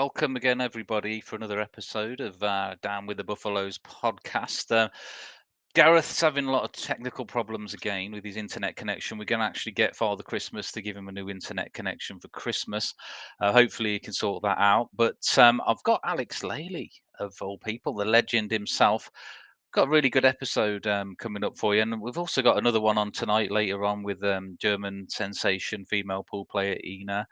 welcome again, everybody, for another episode of Down with the Buffaloes podcast. Gareth's having a lot of technical problems again with his internet connection. We're going to actually get Father Christmas to give him a new internet connection for Christmas. Hopefully, he can sort that out. But I've got Alex Lely, of all people, the legend himself. Got a really good episode coming up for you, and we've also got another one on tonight later on with German sensation female pool player Ina.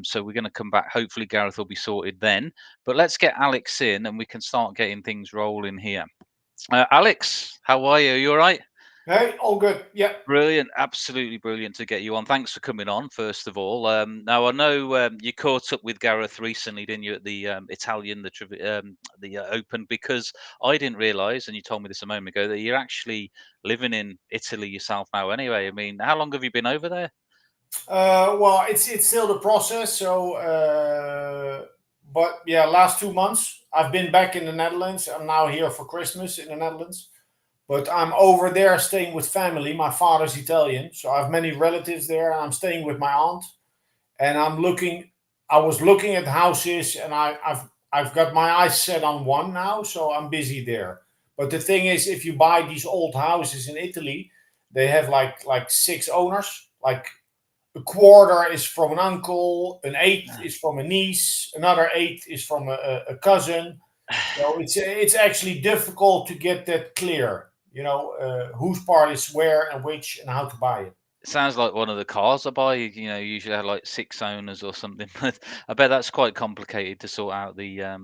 So we're going to come back. Hopefully, Gareth will be sorted then. But let's get Alex in, and we can start getting things rolling here. Alex, how are you? You all right? Hey, all good. Yeah. Brilliant, absolutely brilliant to get you on. Thanks for coming on, first of all. Now I know you caught up with Gareth recently, didn't you, at the Italian, the Open? Because I didn't realise, and you told me this a moment ago, that you're actually living in Italy yourself now. Anyway, I mean, how long have you been over there? Well, it's still the process. But yeah, last 2 months I've been back in the Netherlands. I'm now here for Christmas in the Netherlands, but I'm over there staying with family. My father's Italian, so I have many relatives there, and I'm staying with my aunt. And I'm looking. I was looking at houses, and I've got my eyes set on one now, so I'm busy there. But the thing is, if you buy these old houses in Italy, they have like six owners. Like a quarter is from an uncle, an eighth is from a niece, another eighth is from a cousin. So it's actually difficult to get that clear. Whose part is where and which and how to buy it. It sounds like one of the cars I buy. Usually have like six owners or something. But I bet that's quite complicated to sort out the Yeah.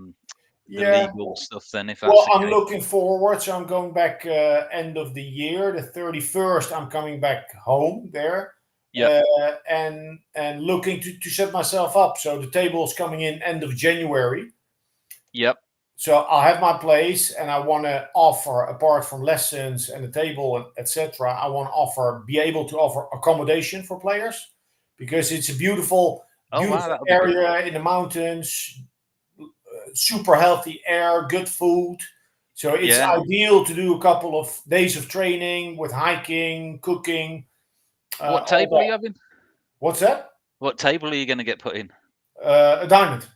legal stuff. Then, if that's Well, the I'm case. looking forward. So I'm going back end of the year, the 31st. I'm coming back home there, Yep. and looking to set myself up. So the table is coming in end of January. Yep. So I'll have my place, and I want to offer, apart from lessons and the table and etc. I want to be able to offer accommodation for players because it's a beautiful, Oh wow, beautiful that would be good. area in the mountains, super healthy air, good food. So it's Yeah. ideal to do a couple of days of training with hiking, cooking, What all table are that. you having? What's that? What table are you going to get put in? A diamond.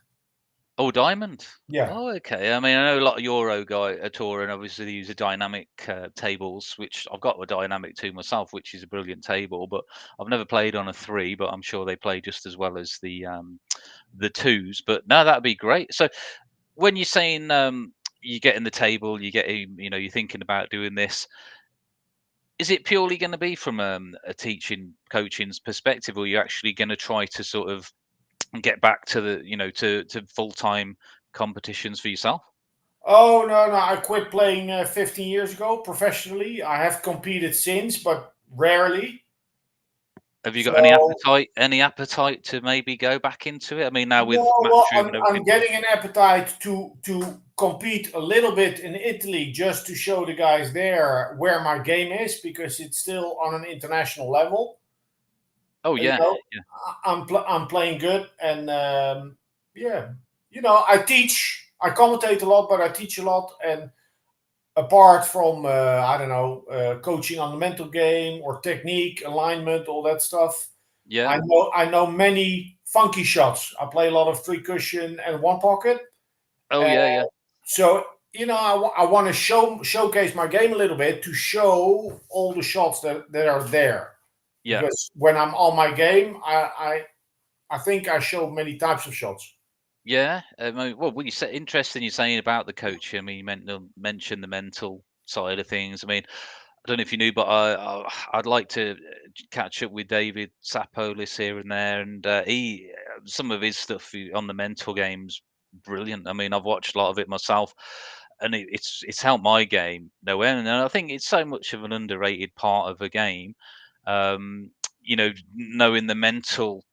Oh, diamond. Yeah. Oh, okay. I mean, I know a lot of Euro guy tour, and obviously they use the dynamic tables, which I've got a dynamic two myself, which is a brilliant table. But I've never played on a three, but I'm sure they play just as well as the twos. But no, that'd be great. So when you're saying you get in the table, you're thinking about doing this. Is it purely going to be from a teaching, coaching's perspective, or are you actually going to try to sort of get back to to full-time competitions for yourself? Oh no, no! I quit playing 15 years ago professionally. I have competed since, but rarely. Have you got So any appetite to maybe go back into it? I mean, now with no, well, Matchroom and I'm everything. getting an appetite to compete a little bit in Italy just to show the guys there where my game is because it's still on an international level. Oh You yeah, know, yeah, I'm playing good, and yeah, I teach, I commentate a lot, but I teach a lot, and apart from I don't know, coaching on the mental game or technique, alignment, all that stuff, yeah. I know many funky shots. I play a lot of three cushion and one pocket, Oh and yeah, yeah, so I want to showcase my game a little bit to show all the shots that are there. yeah, Because when I'm on my game, I think I show many types of shots. yeah. Well, you said interesting. You're saying about the coaching. I mean, mentioned the mental side of things. I mean, I don't know if you knew, but I'd like to catch up with David Sapolis here and there, and he some of his stuff on the mental games brilliant. I mean, I've watched a lot of it myself, and it's helped my game no end. And I think it's so much of an underrated part of a game. Um, knowing the mental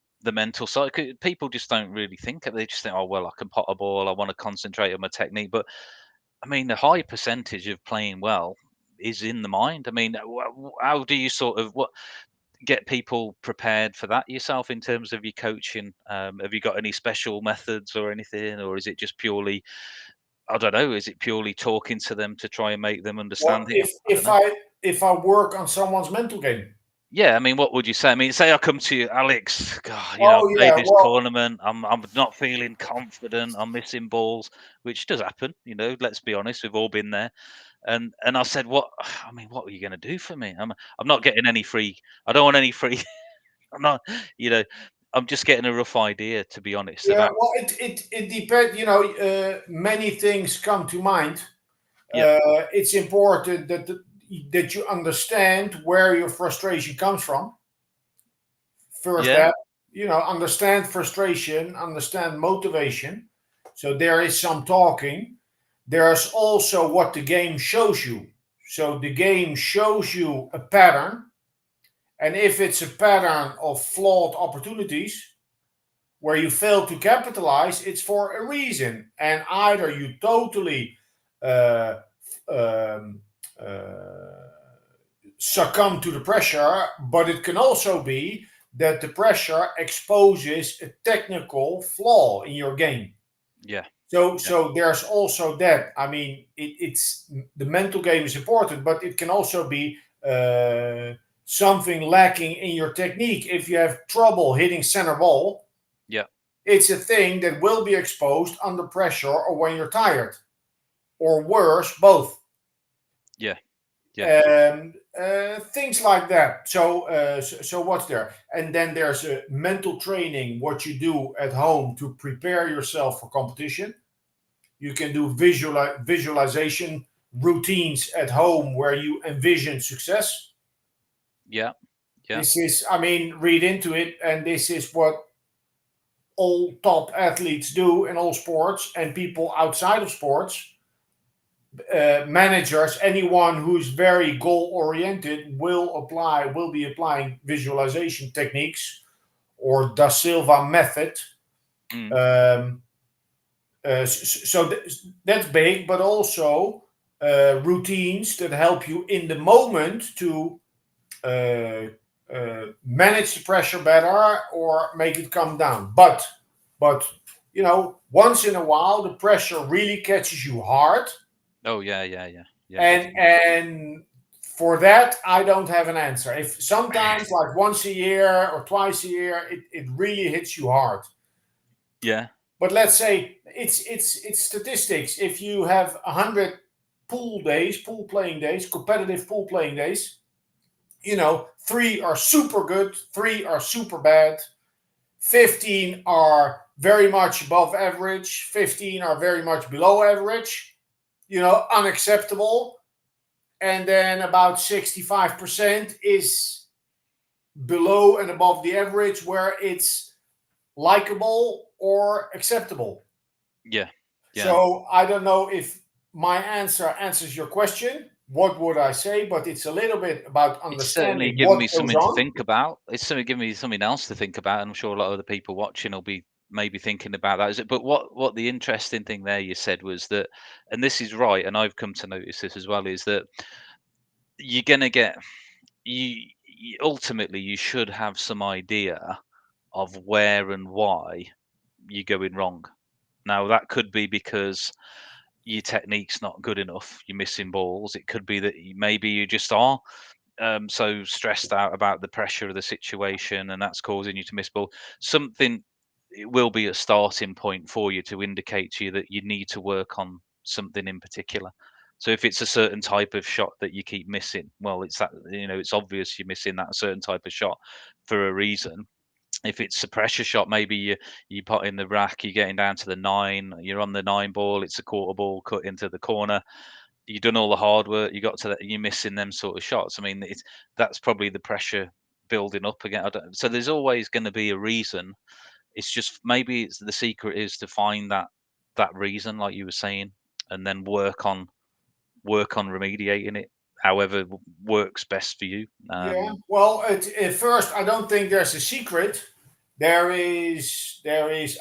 side. People just don't really think of it. They just think, oh well, I can pot a ball. I want to concentrate on my technique, but I mean, the high percentage of playing well is in the mind. I mean, how do you sort of what get people prepared for that yourself in terms of your coaching? Have you got any special methods or anything, or is it just purely, I don't know, is it purely talking to them to try and make them Well, understand it? if I don't if know. I if I work on someone's mental game, Yeah, I mean, what would you say? I mean, say I come to you, Alex. God, I Oh played yeah, this well, tournament. I'm not feeling confident. I'm missing balls, which does happen. Let's be honest. We've all been there. And I said, what? I mean, what are you going to do for me? I'm not getting any free. I don't want any free. I'm not. You know, I'm just getting a rough idea, to be honest, yeah, about. well, it depends. Many things come to mind. Yeah, It's important that you understand where your frustration comes from. First, yeah, that understand frustration, understand motivation. So there is some talking. There's also what the game shows you. So the game shows you a pattern, and if it's a pattern of flawed opportunities where you fail to capitalize, it's for a reason. And either you totally uh, um, uh, succumb to the pressure, but it can also be that the pressure exposes a technical flaw in your game. yeah, So, yeah, so there's also that. I mean, it's the mental game is important, but it can also be something lacking in your technique. If you have trouble hitting center ball, yeah, it's a thing that will be exposed under pressure or when you're tired, or worse, both. yeah, yeah, Things like that. So what's there? And then there's a mental training, what you do at home to prepare yourself for competition. You can do visualization routines at home where you envision success. yeah, yeah. This is, I mean, read into it, and this is what all top athletes do in all sports, and people outside of sports, managers, anyone who's very goal oriented will be applying visualization techniques or Da Silva method. Mm, Um, so that's big, but also routines that help you in the moment to uh, manage the pressure better or make it come down. But once in a while, the pressure really catches you hard, oh yeah, yeah, yeah, yeah, and definitely. for that I don't have an answer. If sometimes like once a year or twice a year, it really hits you hard. Yeah, But let's say it's statistics. If you have 100 pool playing days, competitive pool playing days, three are super good, three are super bad, 15 are very much above average, 15 are very much below average, unacceptable. And then about 65% is below and above the average, where it's likable or acceptable. yeah, yeah. So I don't know if my answer answers your question. What would I say? But it's a little bit about It's certainly understanding given what me goes something to on. think about. It's certainly given me something else to think about, and I'm sure a lot of the people watching will be maybe thinking about that. Is it? But what the interesting thing there you said was that, and this is right, and I've come to notice this as well, is that you're gonna get ultimately you should have some idea of where and why you're going wrong. Now that could be because your technique's not good enough, you're missing balls. It could be that maybe you just are so stressed out about the pressure of the situation, and that's causing you to miss ball. Something it will be a starting point for you to indicate to you that you need to work on something in particular. So if it's a certain type of shot that you keep missing, well, it's that it's obvious you're missing that certain type of shot for a reason. If it's a pressure shot, maybe you put in the rack, you're getting down to the nine, you're on the nine ball, it's a quarter ball cut into the corner, you've done all the hard work, you got to that, you're missing them sort of shots. I mean, that's probably the pressure building up again. So there's always going to be a reason. It's just maybe the secret is to find that reason, like you were saying, and then work on remediating it, however works best for you. Yeah. Well, at first, I don't think there's a secret. There is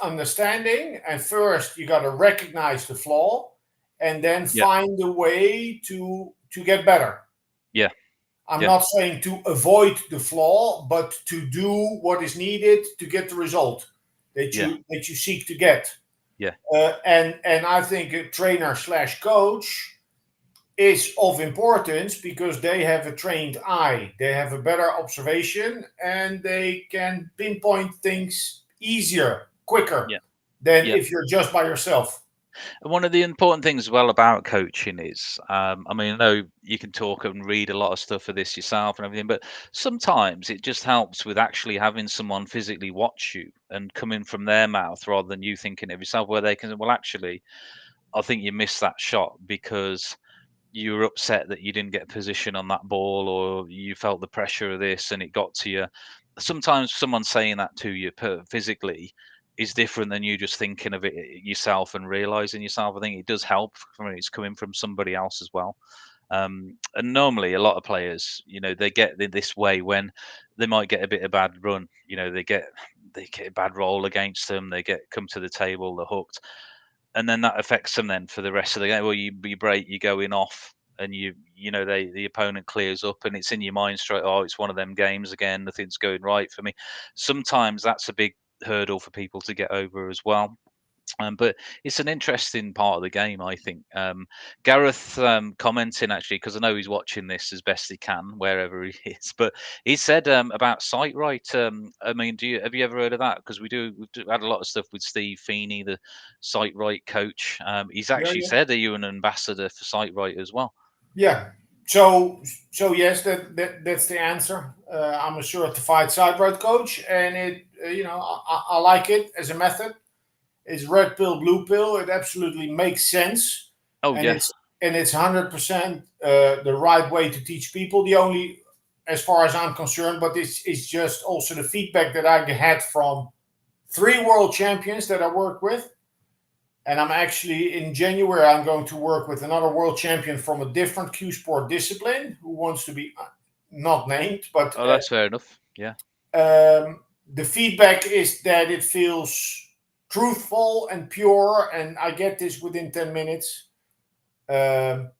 understanding, and first you got to recognize the flaw, and then Yeah, find a way to get better. yeah, I'm yeah, not saying to avoid the flaw, but to do what is needed to get the result that yeah, you seek to get. yeah, And I think a trainer slash coach is of importance because they have a trained eye, they have a better observation, and they can pinpoint things easier, quicker Yeah. than Yeah. if you're just by yourself. And one of the important things as well about coaching is, I mean, I know you can talk and read a lot of stuff for this yourself and everything, but sometimes it just helps with actually having someone physically watch you and coming from their mouth rather than you thinking of yourself, where they can, well, actually, I think you missed that shot because you were upset that you didn't get position on that ball, or you felt the pressure of this and it got to you. Sometimes someone saying that to you physically is different than you just thinking of it yourself and realizing yourself. I think it does help when it's coming from somebody else as well. And normally, a lot of players, they get this way when they might get a bit of bad run. They get a bad roll against them. They get come to the table, they're hooked, and then that affects them then for the rest of the game. Well, you break, you're going off, and the opponent clears up, and it's in your mind straight. Oh, it's one of them games again. Nothing's going right for me. Sometimes that's a big hurdle for people to get over as well. But it's an interesting part of the game, I think. Gareth commenting actually, because I know he's watching this as best he can wherever he is. But he said about sight right. I mean, have you ever heard of that? Because we've had a lot of stuff with Steve Feeney, the sight right coach. He's Yeah, actually yeah, said, "Are you an ambassador for sight right as well?" yeah. So yes, that's the answer. I'm a certified side right coach, and I like it as a method. It's red pill, blue pill. It absolutely makes sense, Oh and yeah, it's 100% the right way to teach people. The only, as far as I'm concerned, but it's just also the feedback that I had from 3 world champions that I work with, and I'm actually in January I'm going to work with another world champion from a different Q sport discipline who wants to be not named, but oh that's fair enough. Yeah, the feedback is that it feels truthful and pure, and I get this within 10 minutes. Um,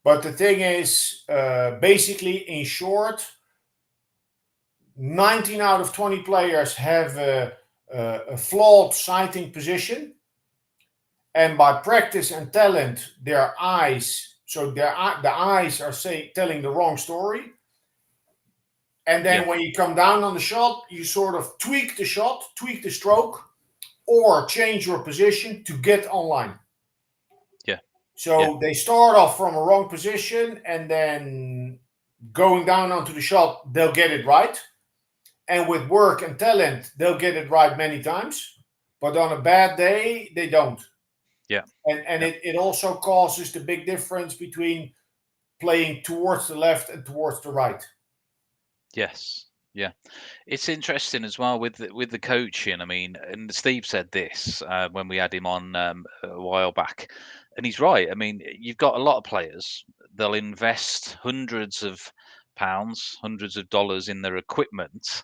but the thing is, basically, in short, 19 out of 20 players have a flawed sighting position, and by practice and talent, their eyes, the eyes are telling the wrong story. And yeah, then when you come down on the shot, you sort of tweak the shot, tweak the stroke, or change your position to get online. yeah, yeah, So they start off from a wrong position, and then going down onto the shot, they'll get it right. And with work and talent, they'll get it right many times. But on a bad day, they don't. yeah, And yeah. it also causes the big difference between playing towards the left and towards the right. Yes. Yeah. It's interesting as well with the coaching. I mean, and Steve said this when we had him on a while back, and he's right. I mean, you've got a lot of players. They'll invest hundreds of pounds, hundreds of dollars in their equipment,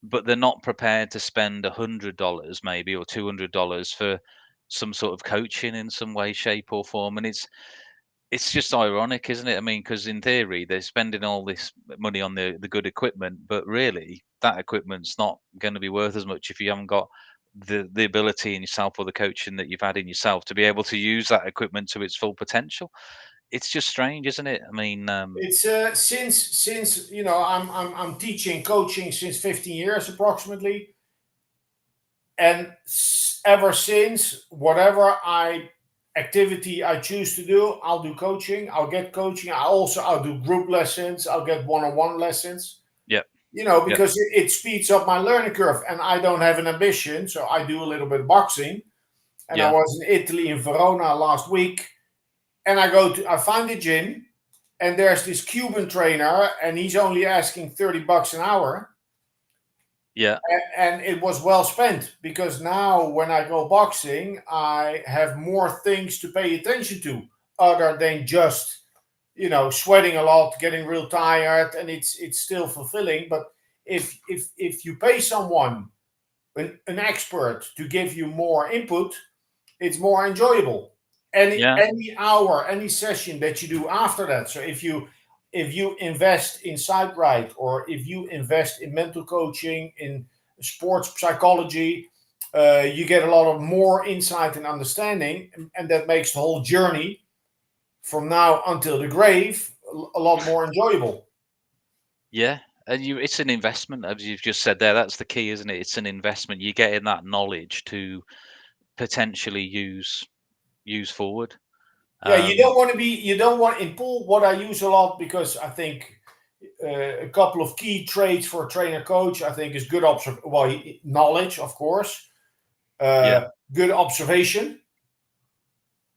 but they're not prepared to spend $100 maybe or $200 for some sort of coaching in some way, shape, or form. And it's just ironic, isn't it? I mean, because in theory they're spending all this money on the good equipment, but really that equipment's not going to be worth as much if you haven't got the ability in yourself or the coaching that you've had in yourself to be able to use that equipment to its full potential. It's just strange, isn't it? I mean, It's since I'm teaching coaching since 15 years approximately, and ever since whatever I activity I choose to do, I'll do coaching. I'll get coaching. I'll do group lessons. I'll get one-on-one lessons. yeah, yeah, Because it speeds up my learning curve, and I don't have an ambition, so I do a little bit of boxing. And I yeah, was in Italy in Verona last week, and I find a gym, and there's this Cuban trainer, and he's only asking $30 an hour. yeah, And it was well spent because now when I go boxing, I have more things to pay attention to other than just sweating a lot, getting real tired, and it's still fulfilling. But if you pay someone, an expert, to give you more input, it's more enjoyable. yeah, Any hour, any session that you do after that. So if you invest in sight right, or if you invest in mental coaching, in sports psychology, you get a lot of more insight and understanding, and that makes the whole journey from now until the grave a lot more enjoyable. Yeah, and it's an investment, as you've just said there. That's the key, isn't it? It's an investment. You're getting that knowledge to potentially use forward. Yeah, you Um, don't want to be. You don't want in pool. What I use a lot because I think a couple of key traits for a trainer coach. I think is good knowledge, of course. yeah, Good observation.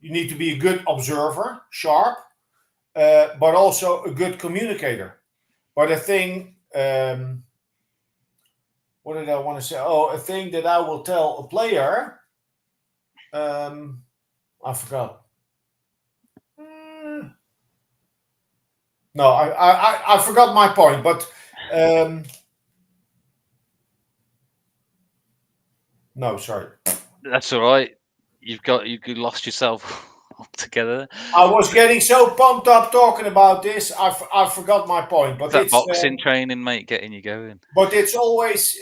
You need to be a good observer, sharp, but also a good communicator. But a thing, what did I want to say? Oh, a thing that I will tell a player. I forgot. No, I forgot my point, but no, sorry. that's all right. You lost yourself altogether. I was getting so pumped up talking about this. I forgot my point, It's that boxing training, mate, getting you going. but it's always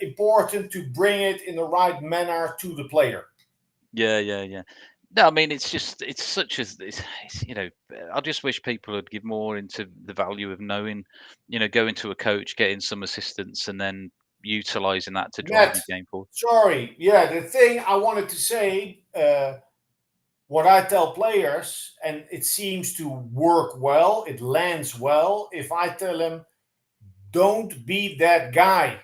important to bring it in the right manner to the player. Yeah, yeah, yeah. No, I mean it's such as I just wish people would give more into the value of knowing, going to a coach, getting some assistance, and then utilizing that to drive Matt, your game forward. sorry, yeah, the thing I wanted to say, what I tell players, and it seems to work well, it lands well. If I tell them, don't be that guy.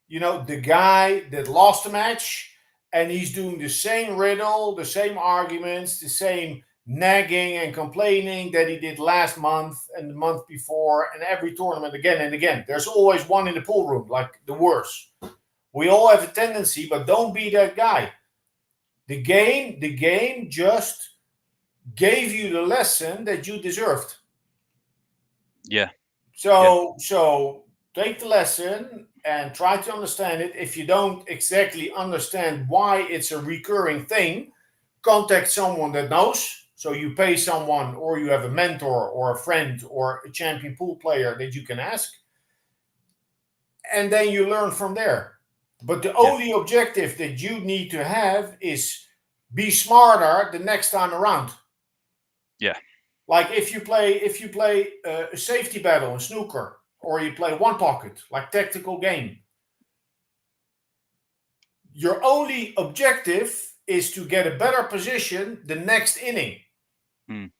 The guy that lost the match and he's doing the same riddle, the same arguments, the same nagging and complaining that he did last month and the month before and every tournament again and again. There's always one in the pool room, like the worst. We all have a tendency, but don't be that guy. The game just gave you the lesson that you deserved. Yeah, yeah, So take the lesson and try to understand it. If you don't exactly understand why it's a recurring thing, contact someone that knows. So you pay someone, or you have a mentor or a friend or a champion pool player that you can ask, and then you learn from there. But the yeah, only objective that you need to have is be smarter the next time around. yeah, Like if you play a safety battle in snooker, or you play one pocket, like tactical game, your only objective is to get a better position the next inning. mm,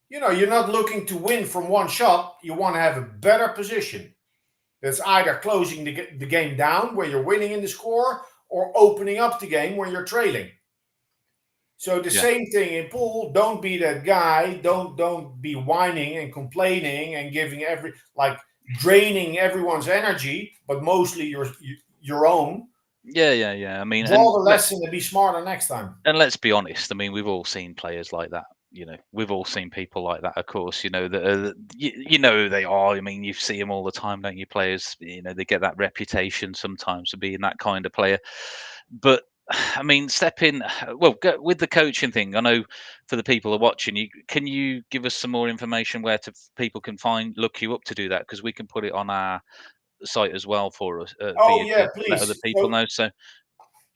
You're not looking to win from one shot. You want to have a better position. That's either closing the game down where you're winning in the score, or opening up the game when you're trailing. So the yeah, same thing in pool. Don't be that guy. Don't be whining and complaining and giving like draining everyone's energy, but mostly your own. yeah, yeah, yeah. I mean, Draw the lesson and be smarter next time. let's be honest. I mean, we've all seen players like that. We've all seen people like that. Of course, that you know who they are. I mean, you see them all the time, don't you? Players, they get that reputation sometimes of being that kind of player. But I mean, step in. Well, with the coaching thing. I know for the people who are watching, can you give us some more information where people can look you up to do that? Because we can put it on our site as well for us, for Oh you yeah, to let other please. people So know. So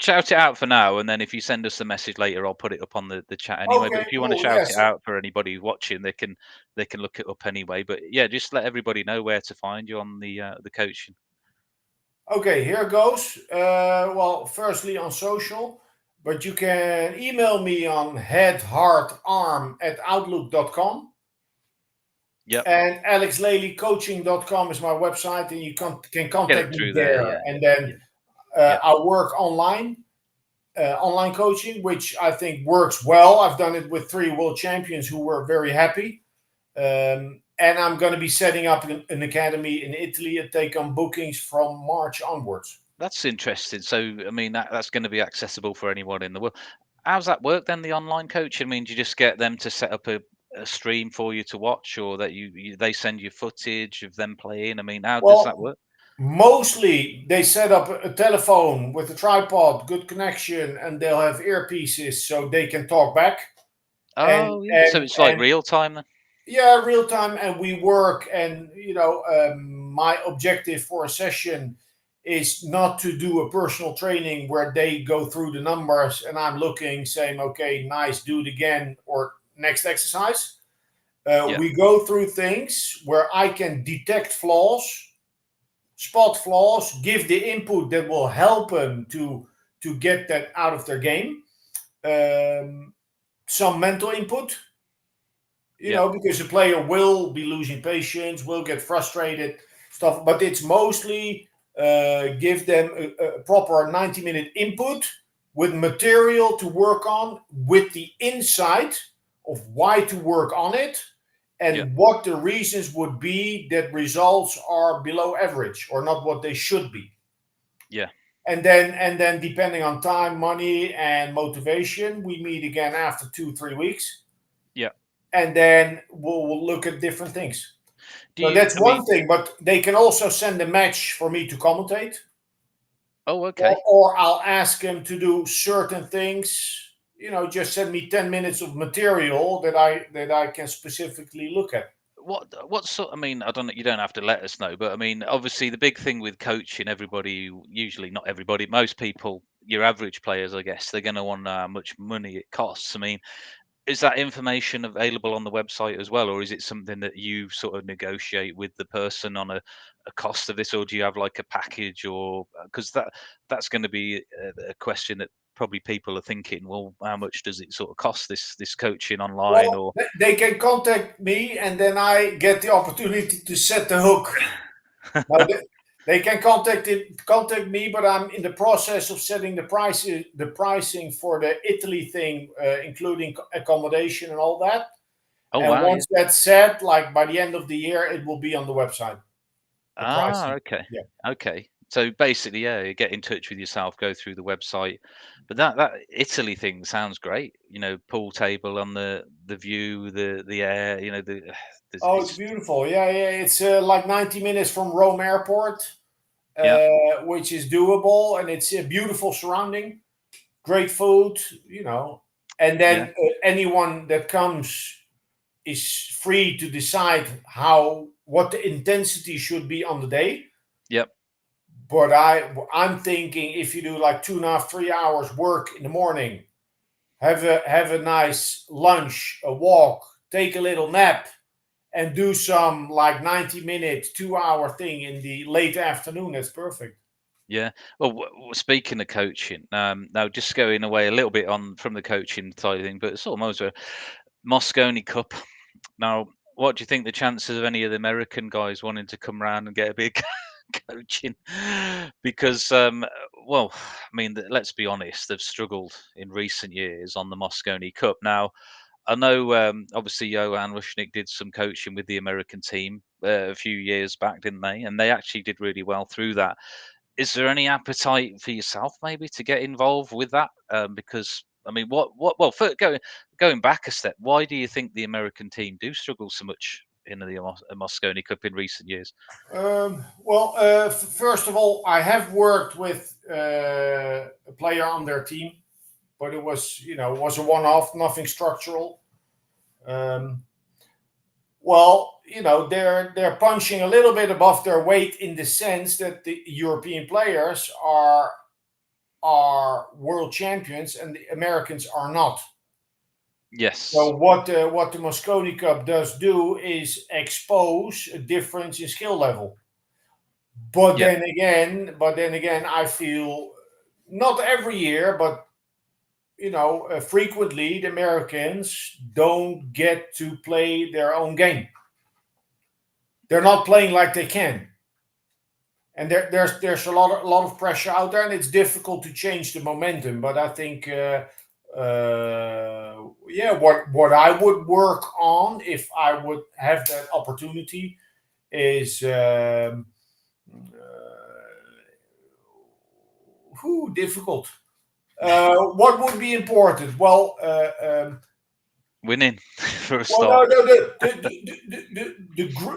shout it out for now, and then if you send us a message later, I'll put it up on the chat anyway. But okay, if you want to cool. shout Yeah. it So out for anybody watching, they can look it up anyway. But yeah, just let everybody know where to find you on the coaching. okay, here goes. Well, firstly on social, but you can email me on headheartarm@outlook.com. Yep, And alexlelycoaching.com is my website, and you can get it contact me through there. there. Yeah, And yeah, then yeah. I work online coaching, which I think works well. I've done it with 3 world champions who were very happy. And I'm going to be setting up an academy in Italy and take on bookings from March onwards. That's interesting. So, I mean, that's going to be accessible for anyone in the world. How's that work then? The online coach? I mean, do you just get them to set up a stream for you to watch, or that they send you footage of them playing? I mean, how does that Well, work? mostly they set up a telephone with a tripod, good connection, and they'll have earpieces so they can talk back. And Oh, yeah. So and it's like and real time then. yeah, real time, and we work. And my objective for a session is not to do a personal training where they go through the numbers and I'm looking, saying, okay, nice, do it again, or next exercise. Yeah. We go through things where I can detect flaws, spot flaws, give the input that will help them to get that out of their game. Some mental input, Yeah. because a player will be losing patience, will get frustrated, stuff. But it's mostly give them a proper 90-minute input with material to work on, with the insight of why to work on it, Yeah. and what the reasons would be that results are below average or not what they should be. Yeah. And then depending on time, money, and motivation, we meet again after 2-3 weeks, Yeah. and then we'll look at different things. Do So you? that's I mean, one thing, but they can also send a match for me to commentate, oh, or, okay. or I'll ask them to do certain things. Just send me 10 minutes of material that I can specifically look at. What sort? I mean, I don't know. You don't have to let us know, but I mean, obviously, the big thing with coaching, everybody, usually not everybody, most people, your average players, I guess, they're going to want to know how much money it costs. I mean, is that information available on the website as well, or is it something that you sort of negotiate with the person on a cost of this, or do you have like a package, or because that's going to be a question that probably people are thinking, well, how much does it sort of cost this coaching online, Well, or they can contact me, and then I get the opportunity to set the hook. Now, they can contact me, but I'm in the process of setting the pricing for the Italy thing, including accommodation and all that. oh And wow, yeah. once that's set, like by the end of the year, it will be on the website. The Ah, pricing. okay. Yeah. Okay. So basically, yeah, you get in touch with yourself, go through the website. But that Italy thing sounds great. Pool table on the view, the air, Oh, it's it's beautiful. Yeah, yeah. It's like 90 minutes from Rome Airport, yeah, which is doable, and it's a beautiful surrounding. Great food, and yeah, then anyone that comes is free to decide what the intensity should be on the day. yep, But I'm thinking, if you do like 2.5, 3 hours work in the morning, have a nice lunch, a walk, take a little nap, and do some like 90-minute, 2 hour thing in the late afternoon. That's perfect. yeah. Well, speaking of coaching, now just going away a little bit on from the coaching side of thing, but it's almost a Moscone Cup. Now, what do you think the chances of any of the American guys wanting to come round and get a big coaching? Because, well, I mean, let's be honest, they've struggled in recent years on the Moscone Cup. Now, I know, obviously, Johan Rushnick did some coaching with the American team a few years back, didn't they? And they actually did really well through that. Is there any appetite for yourself maybe to get involved with that? Because I mean, well, going back a step, why do you think the American team do struggle so much in the Moscone Cup in recent years? Well, first of all, I have worked with a player on their team, but it was a one-off, nothing structural. Um, well, they're punching a little bit above their weight in the sense that the European players are world champions and the Americans are not. Yes. So what the Moscone Cup does do is expose a difference in skill level. But Yeah. then again, I feel not every year, but frequently the Americans don't get to play their own game. They're not playing like they can, and there's a lot of pressure out there, and it's difficult to change the momentum. But I think, yeah, what I would work on if I would have that opportunity is. Difficult. What would be important? Winning for a Well, no, start. no,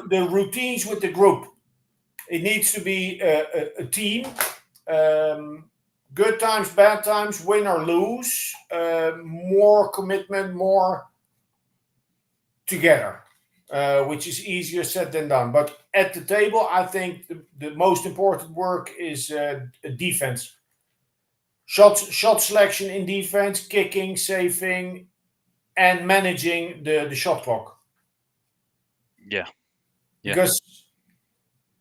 the routines with the group. It needs to be a team. Good times, bad times, win or lose. More commitment, more together. which is easier said than done. But at the table, I think the most important work is defense. Shot selection in defense, kicking, saving, and managing the shot clock. Yeah. Yeah. Because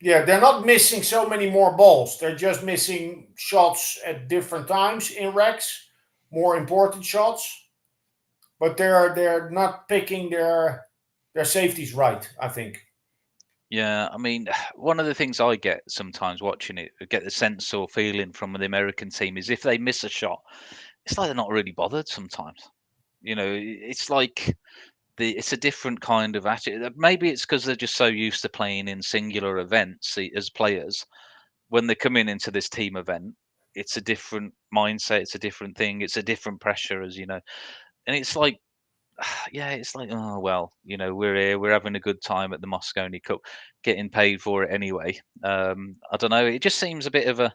yeah, they're not missing so many more balls. They're just missing shots at different times in racks, more important shots. But they're not picking their safeties right, I think. Yeah, I mean, one of the things I get sometimes watching it, get the sense or feeling from the American team is if they miss a shot, it's like they're not really bothered sometimes. It's like it's a different kind of attitude. Maybe it's because they're just so used to playing in singular events as players. When they come into this team event, it's a different mindset, it's a different thing, it's a different pressure, as you know. And it's like, yeah, it's like, oh well, we're here, we're having a good time at the Moscone Cup, getting paid for it anyway. I don't know. It just seems a bit of a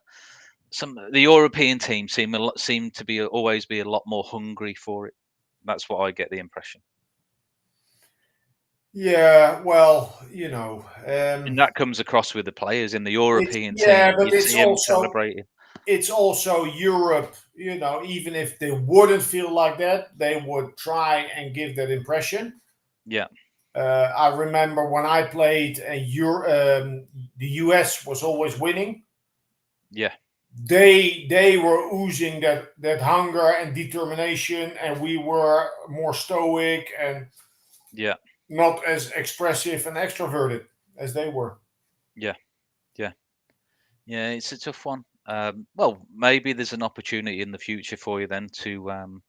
the European teams seem to be always be a lot more hungry for it. That's what I get the impression, Yeah, well, and that comes across with the players in the it's European yeah, team. but You'd see them celebrating. it's also Europe. Even if they wouldn't feel like that, they would try and give that impression. Yeah, I remember when I played, the US was always winning. yeah, They were oozing that hunger and determination, and we were more stoic and yeah, not as expressive and extroverted as they were. yeah, yeah, yeah. It's a tough one. Well, maybe there's an opportunity in the future for you then to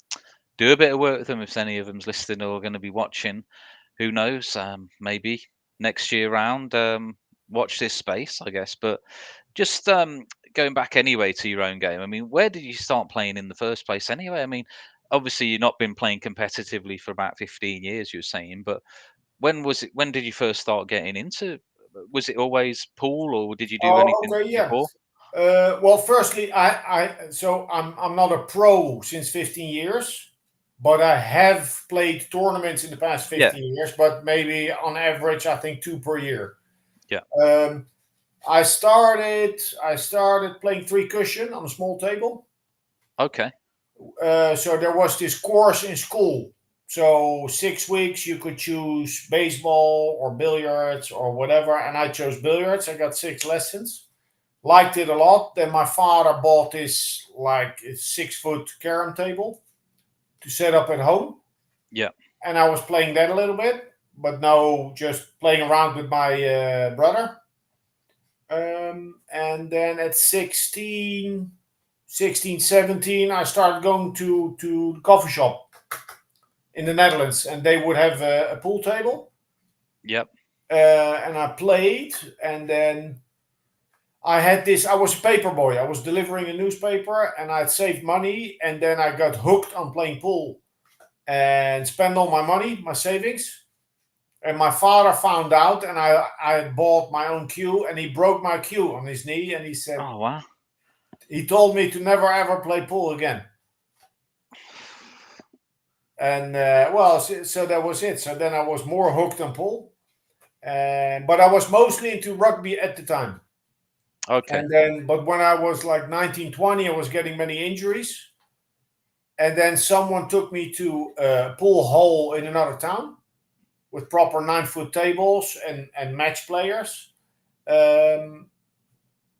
do a bit of work with them if any of them's listening or going to be watching. Who knows? Maybe next year round, watch this space, I guess. But just going back anyway to your own game. I mean, where did you start playing in the first place anyway? I mean, obviously you've not been playing competitively for about 15 years, you were saying, but when was it? When did you first start getting into? Was it always pool, or did you do Oh, anything okay, yeah. before? Well, firstly, I'm not a pro since 15 years, but I have played tournaments in the past Yeah, 15 years. But maybe on average, I think two per year. yeah, Um, I started playing three cushion on a small table. okay, So there was this course in school. So 6 weeks you could choose baseball or billiards or whatever, and I chose billiards. I got 6 lessons. Liked it a lot. Then my father bought this like 6 foot carom table to set up at home, yeah, and I was playing that a little bit, but no, just playing around with my brother. And then at 16, 17, I started going to the coffee shop in the Netherlands, and they would have a pool table, yeah, and I played, and then I had this. I was a paper boy. I was delivering a newspaper, and I'd saved money, and then I got hooked on playing pool and spent all my money, my savings. And my father found out, and I had bought my own cue, and he broke my cue on his knee, and oh wow, he told me to never ever play pool again. And well, so that was it. So then I was more hooked on pool, but I was mostly into rugby at the time. okay, And then, but when I was like 19, 20, I was getting many injuries. And then someone took me to a pool hall in another town with proper 9 foot tables and match players. Um,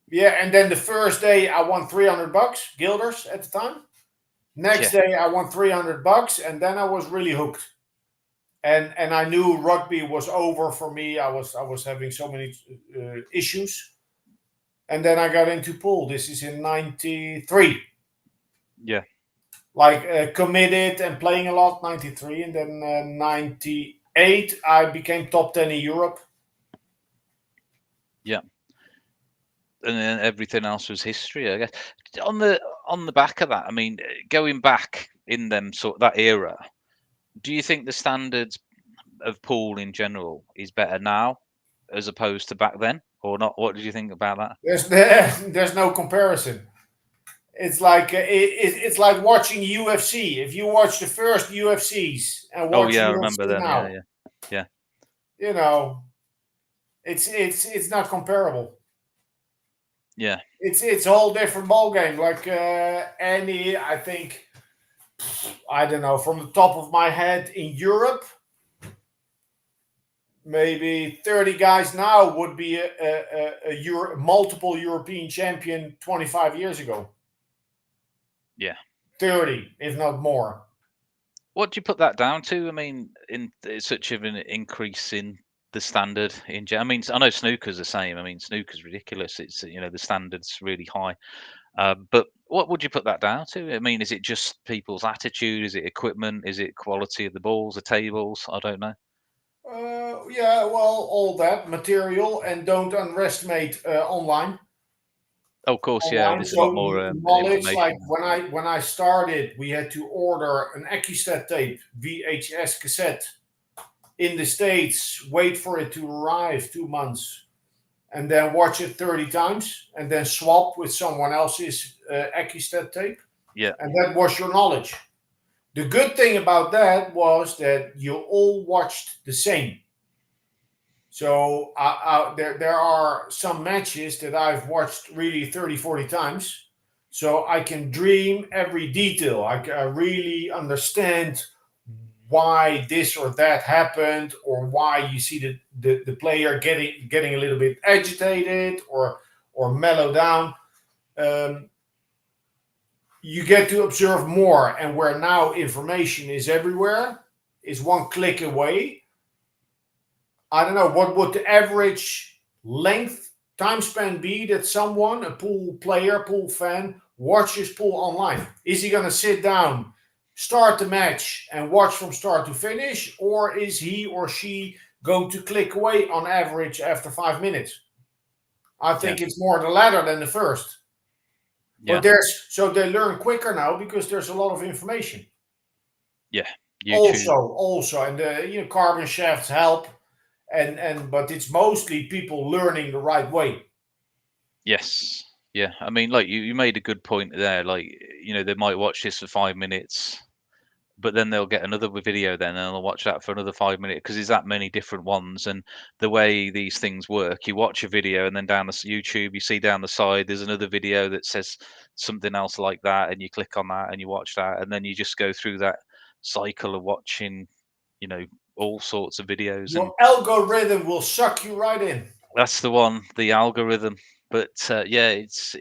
yeah, and then the first day I won $300 guilders at the time. Next yeah, day I won $300, and then I was really hooked. And I knew rugby was over for me. I was having so many issues, and then I got into pool. This is in '93. yeah, Like committed and playing a lot, 93, and then 98 I became top 10 in Europe. yeah. And then everything else was history, I guess. On the back of that, I mean, going back in them that era, do you think the standards of pool in general is better now as opposed to back then, or not? What did you think about that? There's no comparison. It's like it's like watching UFC. If you watch the first UFCs and Oh watch yeah, I UFC remember them. Yeah, now, yeah, yeah, you know, it's not comparable. Yeah, It's a whole different ball game. Like any, I think, I don't know, from the top of my head in Europe, maybe 30 guys now would be multiple European champion 25 years ago. yeah. 30, if not more. What do you put that down to? I mean, in such of an increase in the standard in I mean, I know snooker's the same. I mean, snooker's ridiculous. It's the standard's really high. But what would you put that down to? I mean, is it just people's attitude? Is it equipment? Is it quality of the balls, the tables? I don't know. Yeah, well, all that material, and don't underestimate online. Oh, of course, yeah. Online, There's a lot so more knowledge. Like information. when I started, we had to order an Accustat tape VHS cassette in the States, wait for it to arrive 2 months, and then watch it 30 times, and then swap with someone else's Accustat tape, Yeah, and that was your knowledge. The good thing about that was that you all watched the same. So there are some matches that I've watched really 30, 40 times. So I can dream every detail. I really understand why this or that happened, or why you see the player getting a little bit agitated or mellow down. Um, you get to observe more, and where now information is everywhere, is one click away. I don't know, what would the average length time span be that someone, a pool player, pool fan, watches pool online? Is he going to sit down, start the match, and watch from start to finish, or is he or she going to click away on average after 5 minutes? I yeah, think it's more the latter than the first. But yeah, there's so they learn quicker now because there's a lot of information. yeah. Also, YouTube. also, and the carbon shafts help, and but it's mostly people learning the right way. Yes. Yeah. I mean, like you made a good point there. Like, they might watch this for 5 minutes, but then they'll get another video then, and they'll watch that for another 5 minutes because there's that many different ones. And the way these things work, you watch a video, and then down the YouTube, you see down the side there's another video that says something else like that, and you click on that and you watch that, and then you just go through that cycle of watching, you know, all sorts of videos. And Your algorithm will suck you right in. that's the one, the algorithm. But yeah, it's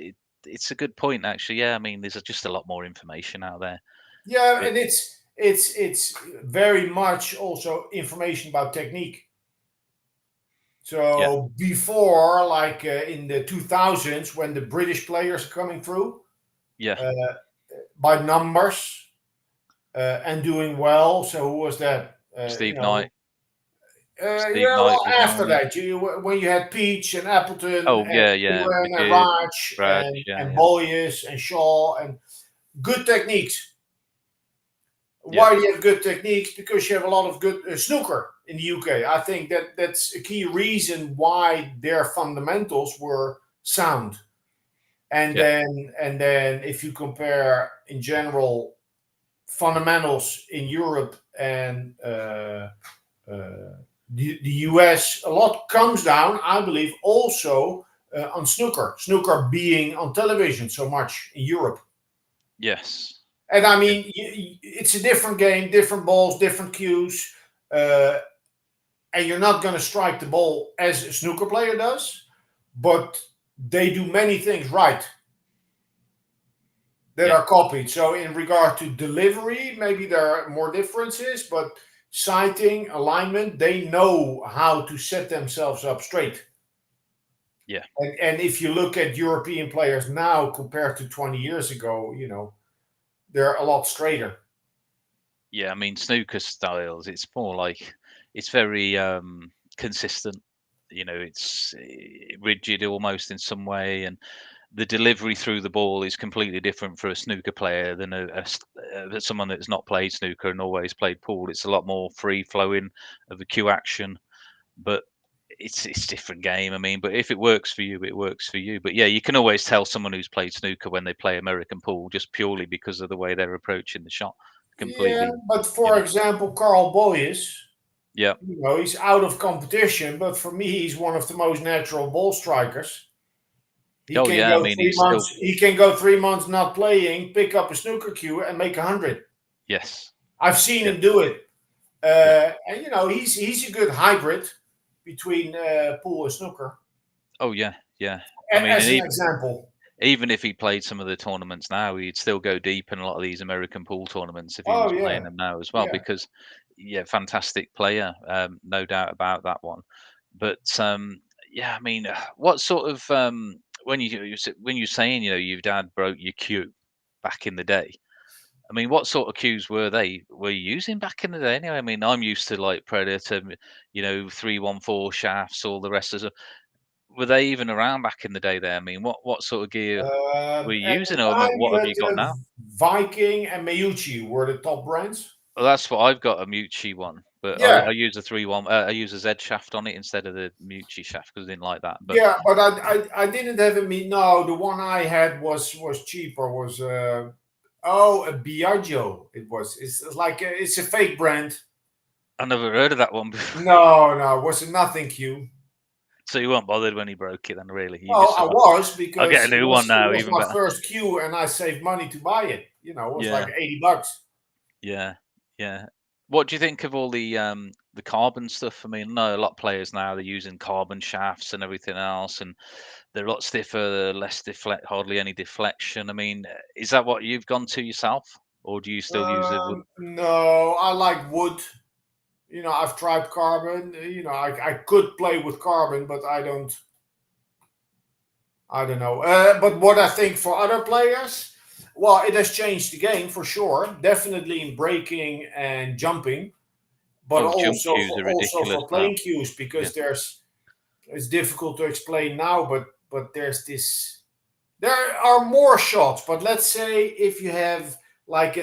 a good point actually. Yeah, I mean, there's just a lot more information out there. Yeah, But and it's very much also information about technique. yeah, So before, like in the 2000s, when the British players are coming through yeah, uh, by numbers and doing well. So who was that? Steve Knight. Steve Yeah, Knight well, was one of after them. that, when you had Peach and Appleton Oh, and yeah, yeah, Ewan and Majid, Raj Raj, yeah, and yeah, Boyes and Shaw and good techniques. yeah, Why do you have good techniques? Because you have a lot of good snooker in the UK. I think that's a key reason why their fundamentals were sound. And yeah, then if you compare in general fundamentals in Europe and the US, a lot comes down, I believe, also on snooker. Snooker being on television so much in Europe. yes, And I yeah, mean, it's a different game, different balls, different cues, uh, and you're not going to strike the ball as a snooker player does, but they do many things right that yeah, are copied. So, in regard to delivery, maybe there are more differences, but sighting, alignment, they know how to set themselves up straight. yeah, And if you look at European players now compared to 20 years ago, they're a lot straighter. yeah. I mean, snooker styles, it's more like it's very consistent. It's rigid almost in some way, and the delivery through the ball is completely different for a snooker player than someone that's not played snooker and always played pool. It's a lot more free flowing of the cue action, but it's different game. I mean, but if it works for you, it works for you. But yeah, you can always tell someone who's played snooker when they play American pool just purely because of the way they're approaching the shot. Yeah, Completely, but you for know. example, Carl Boyes, Yeah. He's out of competition, but for me, he's one of the most natural ball strikers. He Oh can yeah. I go mean, three he's still. months. He can go 3 months not playing, pick up a snooker cue, and make 100. Yes. I've seen Yeah. him do it, Yeah. and he's a good hybrid between pool and snooker. Oh yeah. Yeah. I mean, As and an example, even if he played some of the tournaments now, he'd still go deep in a lot of these American pool tournaments if he oh was playing yeah, them now as well. yeah. Because, yeah, fantastic player, no doubt about that one. But yeah, I mean, what sort of when you're saying your dad broke your cue back in the day. I mean, what sort of cues were you using back in the day anyway? I mean, I'm used to like Predator, 314 shafts, all the rest of it. Were they even around back in the day there? I mean, what sort of gear were you At the using, or time, what you have had you got the now? Viking and Miyuchi were the top brands. Well, that's what I've got, a Mucci one, but I Yeah, use a 3-1. I use a Z shaft on it instead of the Mucci shaft because I didn't like that. But yeah, but I didn't have a me. No, the one I had was cheaper. Was a Biagio. It was. It's like it's a fake brand. I never heard of that one before. No, it was a nothing Q. So you weren't bothered when he broke it, then really? You Well, just I thought, was I'll get because a new one it now, was even my better. first Q, and I saved money to buy it. It was like Yeah, $80. yeah, yeah. What do you think of all the carbon stuff? I mean, no, a lot of players now they're using carbon shafts and everything else, and they're a lot stiffer, less hardly any deflection. I mean, is that what you've gone to yourself, or do you still use the wood? No, I like wood. I've tried carbon. I could play with carbon, but I don't. I don't know. But what I think for other players, well, it has changed the game for sure. Definitely in breaking and jumping, but Oh, jump also cues for are also ridiculous for now. playing cues Yeah. because it's difficult to explain now, but there's this. There are more shots, but let's say if you have like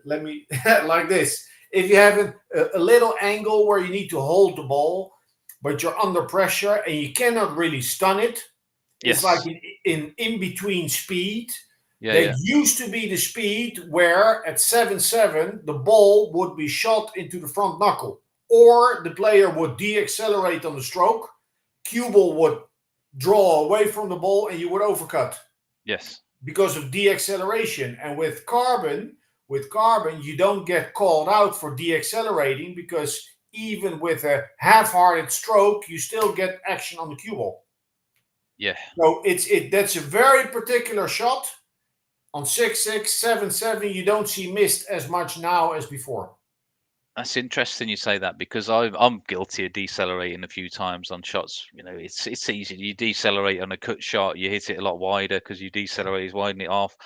let me like this. If you have a little angle where you need to hold the ball, but you're under pressure and you cannot really stun it, it's like Yes. in between speed. Yeah, That yeah. used to be the speed where at 7-7 the ball would be shot into the front knuckle, or the player would de-accelerate on the stroke. Cue ball would draw away from the ball and you would overcut Yes. because of de-acceleration. And with carbon, you don't get called out for de-accelerating because even with a half-hearted stroke, you still get action on the cue ball. Yeah. So that's a very particular shot. On 6-6, 7-7, you don't see missed as much now as before. That's interesting you say that because I'm guilty of decelerating a few times on shots. It's easy. You decelerate on a cut shot, you hit it a lot wider because you decelerate, widen it off.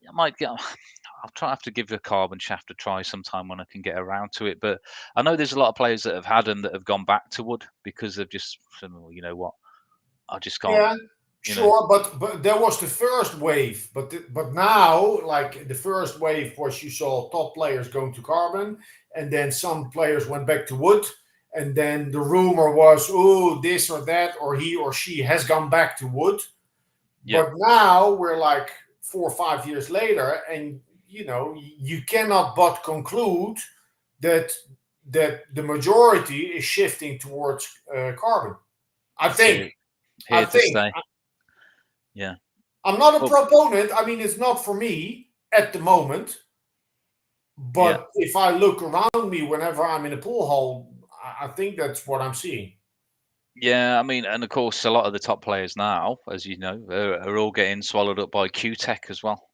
I might get. I'll have to give the carbon shaft a try sometime when I can get around to it. But I know there's a lot of players that have had them that have gone back to wood because they've just said, "Well, you know what, I just can't." Yeah, You know. sure, but there was the first wave, but now like the first wave was you saw top players going to carbon, and then some players went back to wood, and then the rumor was, oh, this or that, or he or she has gone back to wood. Yeah. But now we're like 4 or 5 years later, and you cannot but conclude that the majority is shifting towards carbon. I It's think. I here to think. stay. Yeah. I'm not a Well. proponent. I mean, it's not for me at the moment. Yeah. But if I look around me whenever I'm in a pool hall, I think that's what I'm seeing. Yeah, I mean, and of course, a lot of the top players now, as you know, are all getting swallowed up by Q-Tech as well.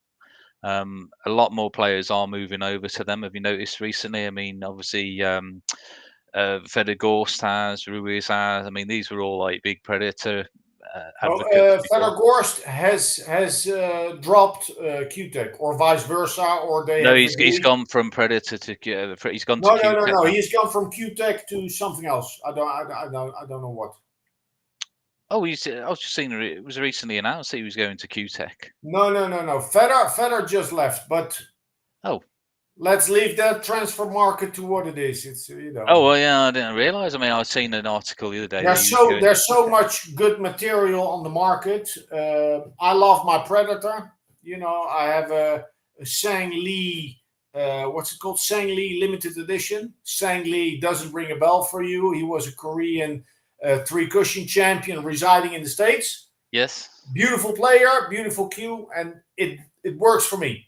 A lot more players are moving over to them. Have you noticed recently? I mean, obviously, Feder Gorst has, Ruiz has. I mean, these were all like big Predator Well, advocates before. Fedor has dropped Q-Tech, or vice versa, or they No, have he's agreed. gone from Predator to he's gone to No, no, no, Q-Tech no. now. He's gone from Q-Tech to something else. I don't know what. Oh, I was just seeing it was recently announced that he was going to Q-Tech. No, no, no, no. Fedor just left, but Oh, let's leave that transfer market to what it is. It's oh well, yeah, I didn't realize. I mean, I was seeing an article the other day that he There's was so going to there's so Q-Tech. much good material on the market. I love my Predator. I have a Sang Lee what's it called? Sang-Lee limited edition. Sang-Lee doesn't ring a bell for you. He was a Korean three cushion champion residing in the States. Yes. Beautiful player, beautiful cue, and it works for me.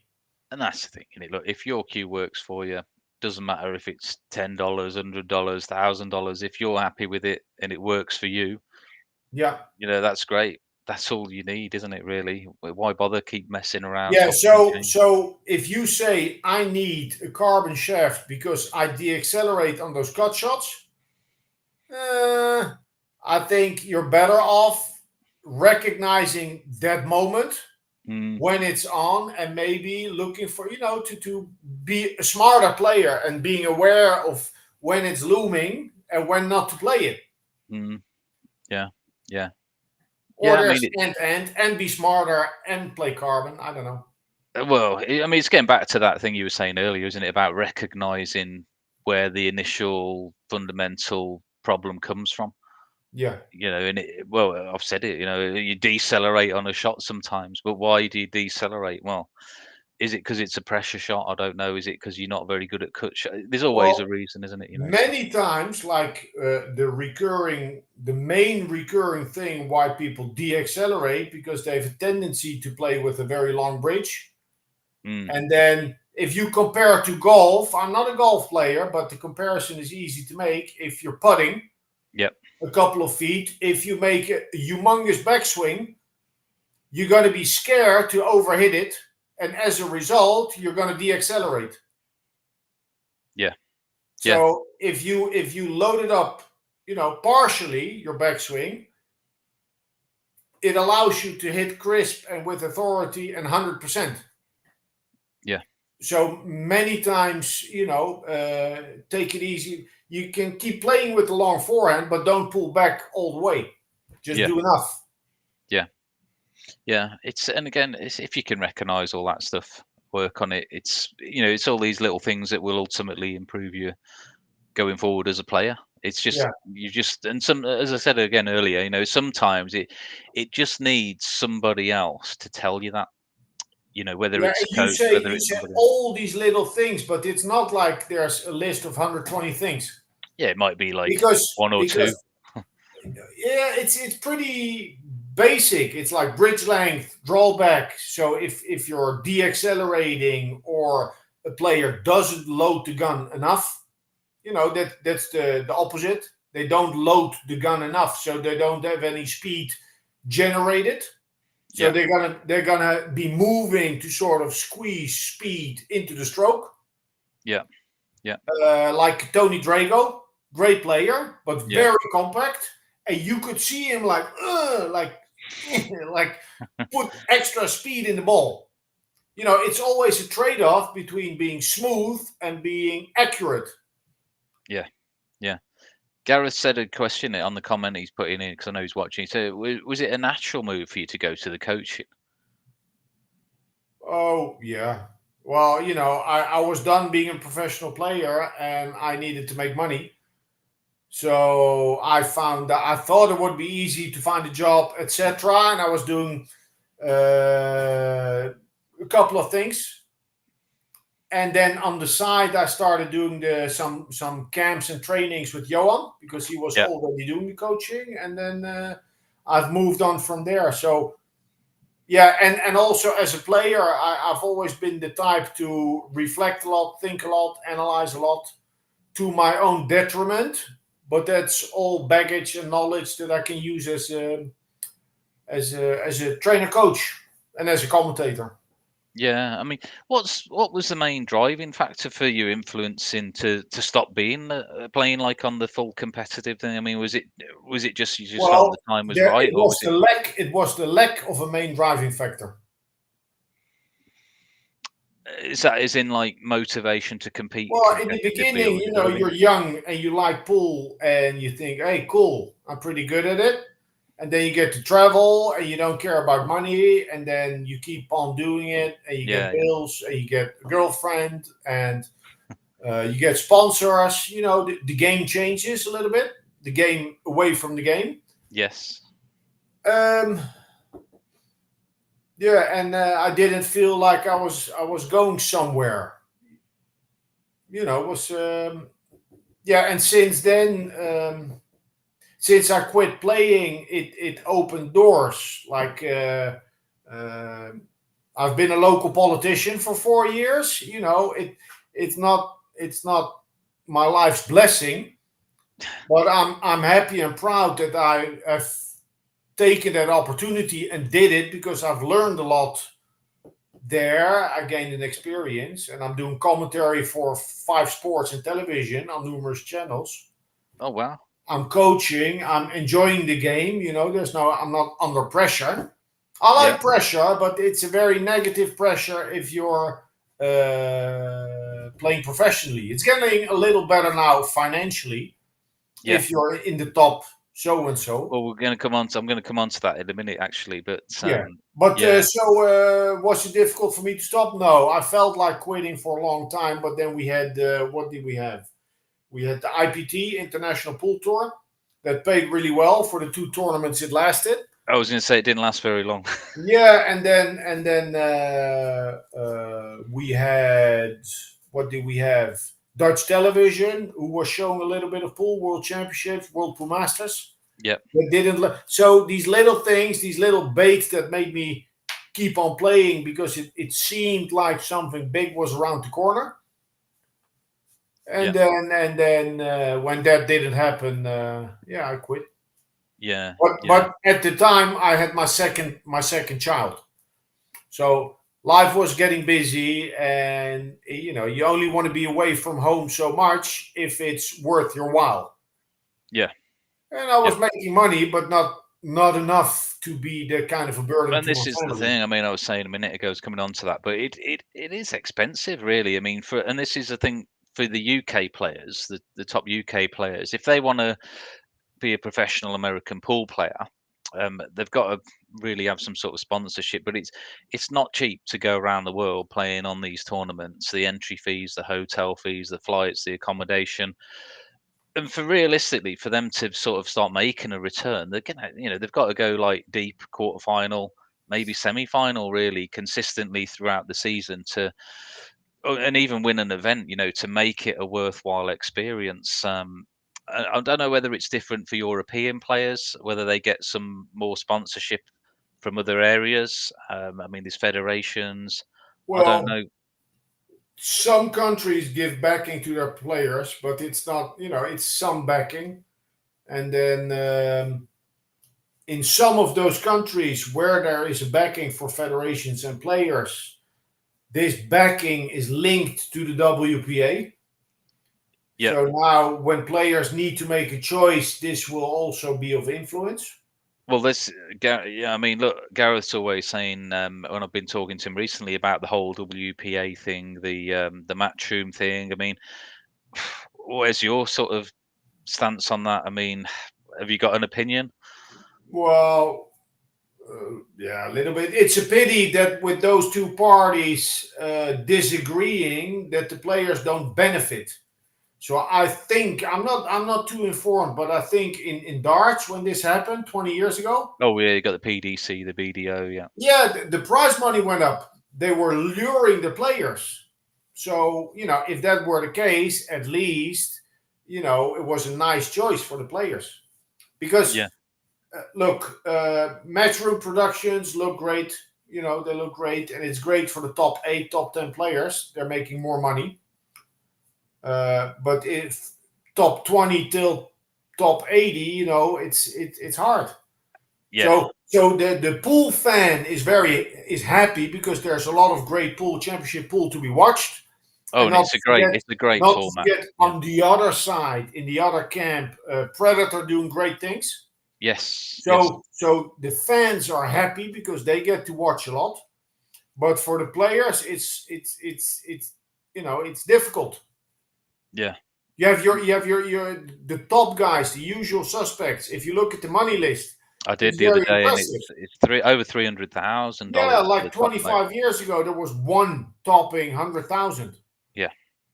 And that's the thing, innit? Look, if your cue works for you, doesn't matter if it's $10, $100, $1,000. If you're happy with it and it works for you, Yeah. that's great. That's all you need, isn't it? Really, why bother keep messing around, Yeah, chopping and so changing? so if you say I need a carbon shaft because I deaccelerate on those cut shots, I think you're better off recognizing that moment Mm, when it's on and maybe looking for to be a smarter player and being aware of when it's looming and when not to play it. mm, yeah, yeah, Or yeah. I there's mean, it, and be smarter and play carbon. I don't know. well, I mean, it's getting back to that thing you were saying earlier, isn't it? About recognizing where the initial fundamental problem comes from. Yeah. And well, I've said it. You decelerate on a shot sometimes, but why do you decelerate? Well, is it because it's a pressure shot? I don't know. Is it because you're not very good at cut shot? There's always a Well, reason, isn't it? So many times, like the main recurring thing why people deaccelerate because they have a tendency to play with a very long bridge. mm, And then if you compare to golf, I'm not a golf player, but the comparison is easy to make. If you're putting yep, a couple of feet, if you make a humongous backswing, you're going to be scared to overhit it. And as a result, you're going to deaccelerate. yeah, yeah, So if you load it up, partially your backswing, it allows you to hit crisp and with authority and 100%. yeah, So many times, take it easy. You can keep playing with the long forehand, but don't pull back all the way. Just yeah, do enough. yeah, yeah. And again, if you can recognize all that stuff, work on it. It's all these little things that will ultimately improve you going forward as a player. It's just Yeah, and as I said again earlier, sometimes it just needs somebody else to tell you that. Whether yeah. it's a And you coach, say whether you it's say somebody else. all these little things, but it's not like there's a list of 120 things Yeah, it might be like because one or two. because yeah, it's pretty basic. It's like bridge length, drawback. So if you're deaccelerating or a player doesn't load the gun enough, that's the opposite. They don't load the gun enough, so they don't have any speed generated. So Yeah, they're gonna be moving to sort of squeeze speed into the stroke, yeah, yeah, like Tony Drago, great player, but yeah, very compact, and you could see him like like put extra speed in the ball. It's always a trade-off between being smooth and being accurate. yeah, yeah. Gareth said a question on the comment he's putting in because I know he's watching. So was it a natural move for you to go to the coaching? Oh yeah. Well, I was done being a professional player and I needed to make money. So I found that I thought it would be easy to find a job, etc. And I was doing a couple of things. And then on the side, I started doing some camps and trainings with Johan because he was Yeah, already doing the coaching. And then I've moved on from there. So yeah, and also as a player, I've always been the type to reflect a lot, think a lot, analyze a lot to my own detriment. But that's all baggage and knowledge that I can use as a trainer coach and as a commentator. yeah. I mean, what was the main driving factor for you influencing to stop being playing like on the full competitive thing? I mean, was it just you just felt Well, the time was there right, it or was was the it? lack. It was the lack of a main driving factor. Is that as in like motivation to compete Well, in the competitively, or beginning, was it other things? you're young and you like pool and you think, hey, cool, I'm pretty good at it. And then you get to travel and you don't care about money. And then you keep on doing it and you get Yeah, yeah. bills and you get a girlfriend and you get sponsors. The game changes a little bit, the game away from the game. Yes. Um, yeah, and I didn't feel like I was going somewhere. was yeah. And since then, since I quit playing, it opened doors. Like I've been a local politician for 4 years. It's not my life's blessing, but I'm happy and proud that I have taken that opportunity and did it because I've learned a lot there. I gained an experience, and I'm doing commentary for 5 sports and television on numerous channels. Oh wow. I'm coaching. I'm enjoying the game. I'm not under pressure. I Yeah. like pressure, but it's a very negative pressure if you're playing professionally. It's getting a little better now financially Yeah. if you're in the top so and so. Well, we're going to come on. I'm going to come on to that in a minute, actually. But Yeah. But yeah. was it difficult for me to stop? No, I felt like quitting for a long time. But then we had what did we have? We had the IPT International Pool Tour that paid really well for the 2 tournaments it lasted. I was going to say it didn't last very long. Yeah, and then we had what did we have? Dutch television, who was showing a little bit of pool, World Championships, World Pool Masters. Yep. That didn't. So these little things, these little baits that made me keep on playing because it seemed like something big was around the corner. And Yeah. then when that didn't happen, yeah, I quit. Yeah. But Yeah. but at the time, I had my second child, so life was getting busy, and you only want to be away from home so much if it's worth your while. Yeah. And I Yeah. was making money, but not enough to be the kind of a burden And to my this is the family. thing. I mean, I was saying a minute ago, is coming on to that, but it is expensive, really. I mean, and this is the thing for the UK players, the top UK players, if they want to be a professional American pool player, they've got to really have some sort of sponsorship. But it's not cheap to go around the world playing on these tournaments. The entry fees, the hotel fees, the flights, the accommodation, and for realistically for them to sort of start making a return, they're gonna, they've got to go like deep quarterfinal, maybe semi-final, really consistently throughout the season to, and even win an event, to make it a worthwhile experience. I don't know whether it's different for European players, whether they get some more sponsorship from other areas. I mean, there's federations. I don't Well, know. some countries give backing to their players, but it's not. It's some backing, and then in some of those countries where there is a backing for federations and players, this backing is linked to the WPA. Yeah. So now, when players need to make a choice, this will also be of influence. Well, yeah, I mean, look, Gareth's always saying, when I've been talking to him recently about the whole WPA thing, the matchroom thing. I mean, where's your sort of stance on that? I mean, have you got an opinion? Well, yeah, a little bit. It's a pity that with those two parties disagreeing, that the players don't benefit. So I think I'm not too informed, but I think in darts when this happened 20 years ago, Oh, yeah, you got the PDC, the BDO, yeah, yeah, the prize money went up. They were luring the players. So if that were the case, at least it was a nice choice for the players because yeah, look, matchroom productions look great. They look great, and it's great for the top 8, top 10 players. They're making more money. But if top 20 till top 80, it's hard. yeah. So the pool fan is happy because there's a lot of great pool championship pool to be watched, Oh, and and it's a great format. Yeah. on the other side, in the other camp, Predator doing great things. Yes, yes, So the fans are happy because they get to watch a lot, but for the players, it's difficult. yeah. You have your the top guys, the usual suspects. If you look at the money list, I did it's the other very day, and impressive. it's over $300,000 Yeah, for like the top player. 25 years ago, there was one topping 100,000. Yeah,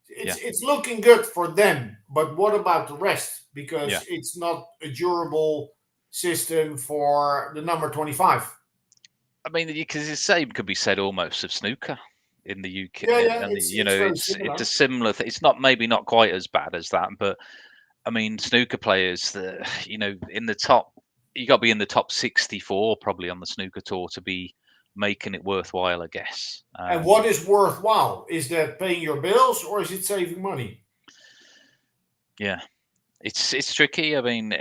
It's yeah, it's looking good for them, but what about the rest? yeah. Because it's not a durable system for the number 25. I mean, because the same could be said almost of snooker. in the UK, Yeah, yeah, and it's very it's a similar. similar thing. It's not maybe not quite as bad as that, but I mean, snooker players, in the top, you got to be in the top 64 probably on the snooker tour to be making it worthwhile, I guess. And what is worthwhile? Is that paying your bills or is it saving money? Yeah, it's tricky. I mean,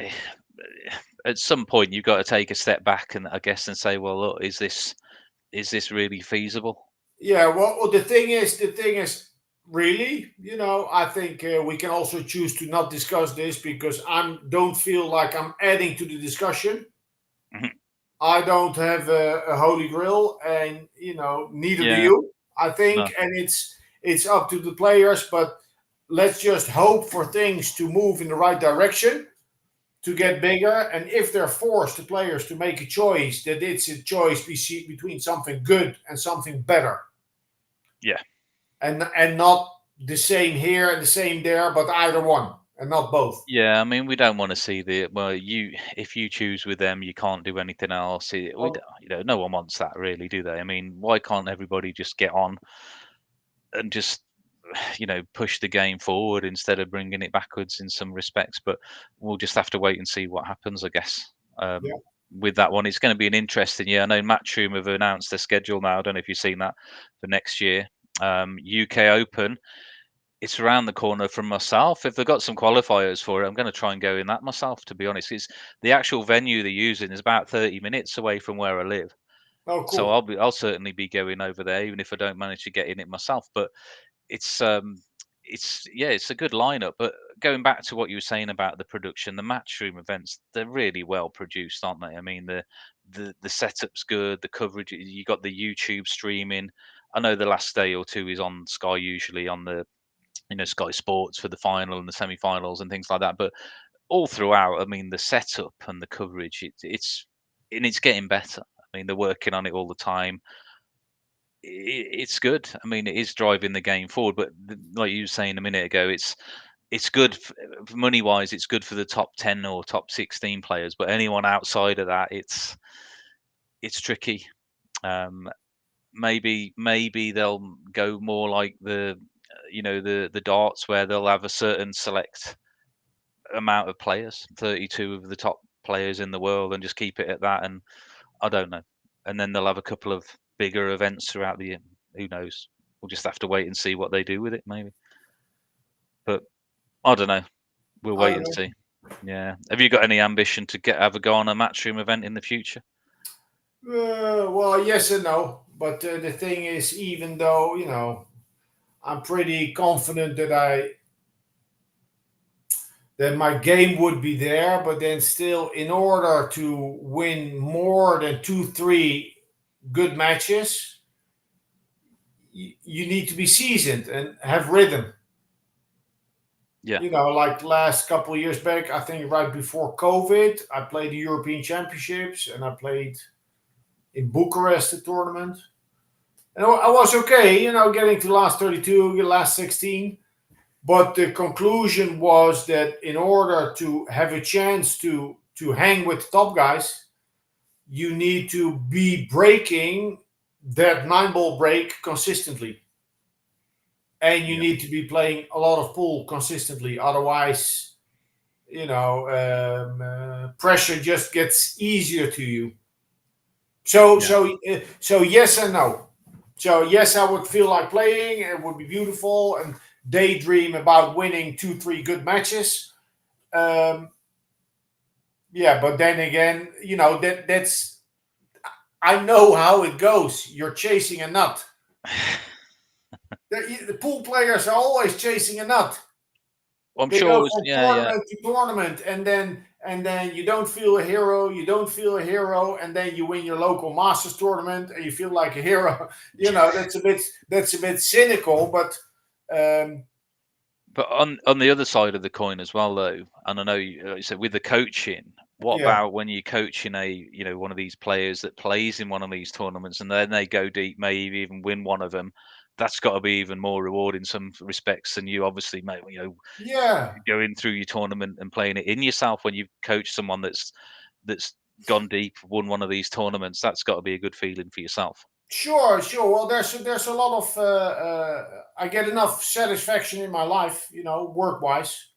at some point you've got to take a step back and I guess and say, well, look, is this really feasible? Yeah, well, the thing is, really, I think we can also choose to not discuss this because I don't feel like I'm adding to the discussion. Mhm. I don't have a holy grail, and neither do Yeah, you. I think, no, and it's up to the players, but let's just hope for things to move in the right direction to yeah, get bigger. And if they're forced, the players, to make a choice, that it's a choice between something good and something better, yeah. and not the same here and the same there, but either one and not both. Yeah, I mean, we don't want to see well, if you choose with them, you can't do anything else. Oh, No one wants that really, do they? I mean, why can't everybody just get on and just, push the game forward instead of bringing it backwards in some respects? But we'll just have to wait and see what happens, I guess. yeah. With that one, it's going to be an interesting year. I know Matchroom have announced their schedule now. I don't know if you've seen that for next year. UK Open, it's around the corner from myself. If they've got some qualifiers for it, I'm going to try and go in that myself. To be honest, it's the actual venue they're using is about 30 minutes away from where I live, Oh, so cool. I'll certainly be going over there, even if I don't manage to get in it myself. But it's yeah, it's a good lineup. But going back to what you were saying about the production, the matchroom events, they're really well produced, aren't they? I mean, the setup's good, the coverage. You got the YouTube streaming. I know the last day or two is on Sky, usually on the Sky Sports for the final and the semi-finals and things like that. But all throughout, I mean, the setup and the coverage, it's getting better. I mean, they're working on it all the time. It's good. I mean, it is driving the game forward. But like you were saying a minute ago, it's good money wise. It's good for the top 10 or top 16 players. But anyone outside of that, it's tricky. Um, maybe they'll go more like the darts where they'll have a certain select amount of players, 32 of the top players in the world, and just keep it at that. And I don't know. And then they'll have a couple of bigger events throughout the year. Who knows? We'll just have to wait and see what they do with it, maybe. But I don't know. We'll I wait don't and know. see. Yeah. Have you got any ambition to have a go on a matchroom event in the future? Well, yes and no. But the thing is, even though I'm pretty confident that my game would be there, but then still, in order to win more than two, three good matches, you need to be seasoned and have rhythm. Yeah. Like the last couple of years back, I think right before COVID, I played the European Championships and I played in Bucharest, the tournament. And I was okay, getting to last 32, last 16. But the conclusion was that in order to have a chance to hang with the top guys, you need to be breaking that 9 ball break consistently. And you Yeah. need to be playing a lot of pool consistently. Otherwise, pressure just gets easier to you. So, Yeah. so yes and no. So yes, I would feel like playing. It would be beautiful and daydream about winning two, three good matches. Um, yeah, but then again, that's I know how it goes. You're chasing a nut. The pool players are always chasing a nut. Well, I'm They go sure. from Yeah. Yeah. tournament to tournament, and then you don't feel a hero. You don't feel a hero, and then you win your local masters tournament, and you feel like a hero. That's a bit cynical, but um, But on the other side of the coin as well, though, and I know like you said with the coaching, what yeah, about when you're coaching one of these players that plays in one of these tournaments and then they go deep, maybe even win one of them? That's got to be even more rewarding in some respects than you obviously, mate. yeah. Going through your tournament and playing it in yourself when you've coached someone that's gone deep, won one of these tournaments. That's got to be a good feeling for yourself. Sure, sure. Well, there's a lot of I get enough satisfaction in my life, work wise.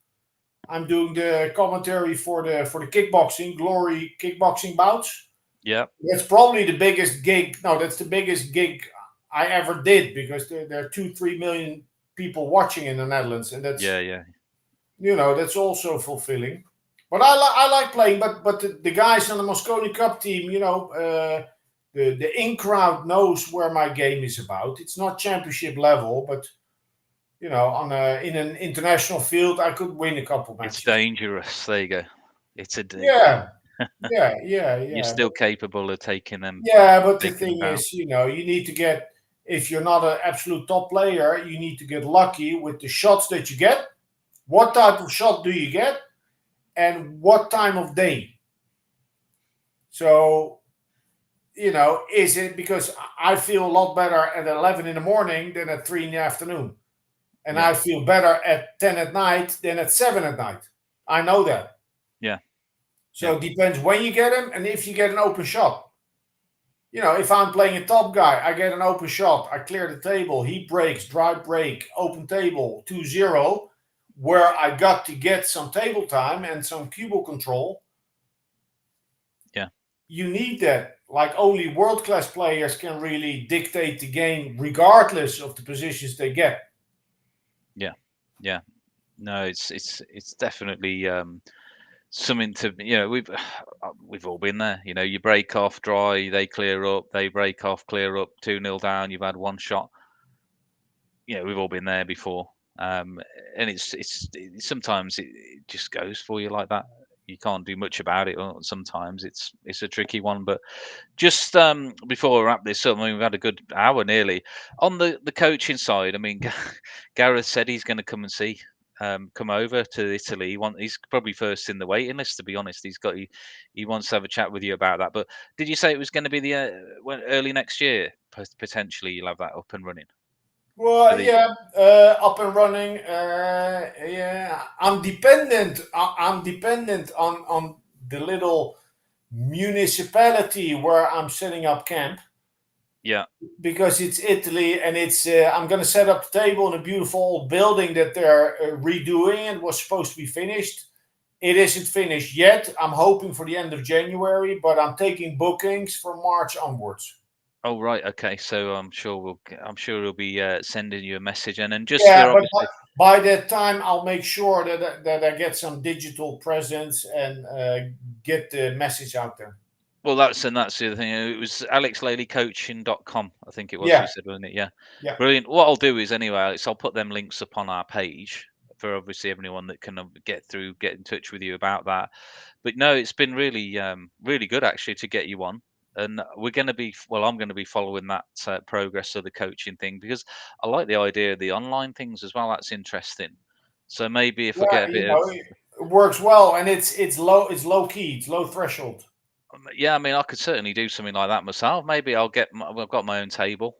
I'm doing the commentary for the kickboxing glory kickboxing bouts. Yeah, That's probably the biggest gig. No, that's the biggest gig I ever did because there are 2-3 million people watching in the Netherlands, and yeah, yeah, that's also fulfilling. But I like playing, but the guys on the Mosconi Cup team, the in crowd knows where my game is about. It's not championship level, but on in an international field, I could win a couple it's matches. dangerous. There you go. It's Yeah, yeah, yeah, you're yeah. still capable of taking them, Yeah, but the taking them thing down. is, you need to get, if you're not an absolute top player, you need to get lucky with the shots that you get. What type of shot do you get? And what time of day? So, is it because I feel a lot better at 11 in the morning than at 3 in the afternoon? And Yeah, I feel better at 10 at night than at 7 at night. I know that. yeah, yeah, So it depends when you get him and if you get an open shot. If I'm playing a top guy, I get an open shot, I clear the table, he breaks, dry break, open table, 2-0, where I got to get some table time and some cubal control. yeah, You need that. Like only world class players can really dictate the game, regardless of the positions they get. yeah, yeah. No, it's definitely something to we've all been there. You break off dry, they clear up, they break off, clear up, 2-0 down. You've had one shot. We've all been there before. And sometimes it just goes for you like that. You can't do much about it. Or sometimes it's a tricky one. But just before we wrap this up, I mean, we've had a good hour nearly on the coaching side. I mean, Gareth said he's going to come over to Italy. He's probably first in the waiting list. To be honest, he wants to have a chat with you about that. But did you say it was going to be the early next year? Potentially, you'll have that up and running for Well, the yeah, up and running. Yeah, I'm dependent on the little municipality where I'm setting up camp yeah. because it's Italy and it's. I'm going to set up the table in a beautiful old building that they're redoing and was supposed to be finished. It isn't finished yet. I'm hoping for the end of January, but I'm taking bookings from March onwards. Oh, right. Okay. So I'm sure he'll be sending you a message, and then just Yeah, for but obviously, by that time, I'll make sure that I get some digital presence and get the message out there. well, that's the other thing. It was alexlelycoaching.com, I think it was. You Yeah, said, wasn't it? Yeah. yeah. Brilliant. What I'll do is anyway, Alex, I'll put them links up on our page for obviously everyone that can get in touch with you about that. But no, it's been really, really good actually to get you on. And I'm going to be following that progress of the coaching thing because I like the idea of the online things as well. That's interesting. So maybe if I Yeah, get a bit of, it works well, and it's low key, it's low threshold. yeah, I mean, I could certainly do something like that myself. Maybe I've got my own table.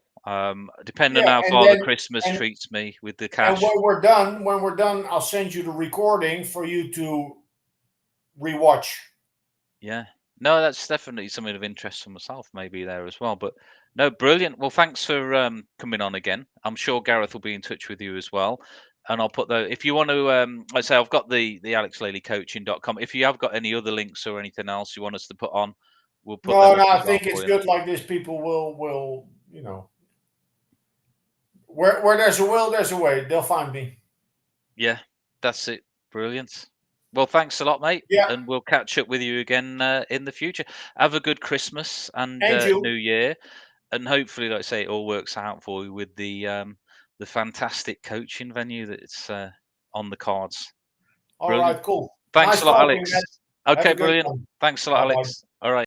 Depending Yeah, on how and far the then Christmas and treats me with the and cash. when we're done, I'll send you the recording for you to rewatch. Yeah. No, that's definitely something of interest for myself, maybe there as well. But no, brilliant. Well, thanks for coming on again. I'm sure Gareth will be in touch with you as well. And I'll put if you want to, I say I've got the alexlelycoaching.com. If you have got any other links or anything else you want us to put on, we'll put No, them up no, I as well think it's for you. good like this. People will where there's a will, there's a way. They'll find me. Yeah, that's it. Brilliant. Well, thanks a lot, mate. Yeah, And we'll catch up with you again in the future. Have a good Christmas and and New you. Year. And hopefully, like I say, it all works out for you with the fantastic coaching venue that's on the cards. All Brilliant. right, cool. Thanks Nice a lot, talking, man. Alex. Have Okay, a good brilliant. one. Thanks a lot, Bye bye. Alex.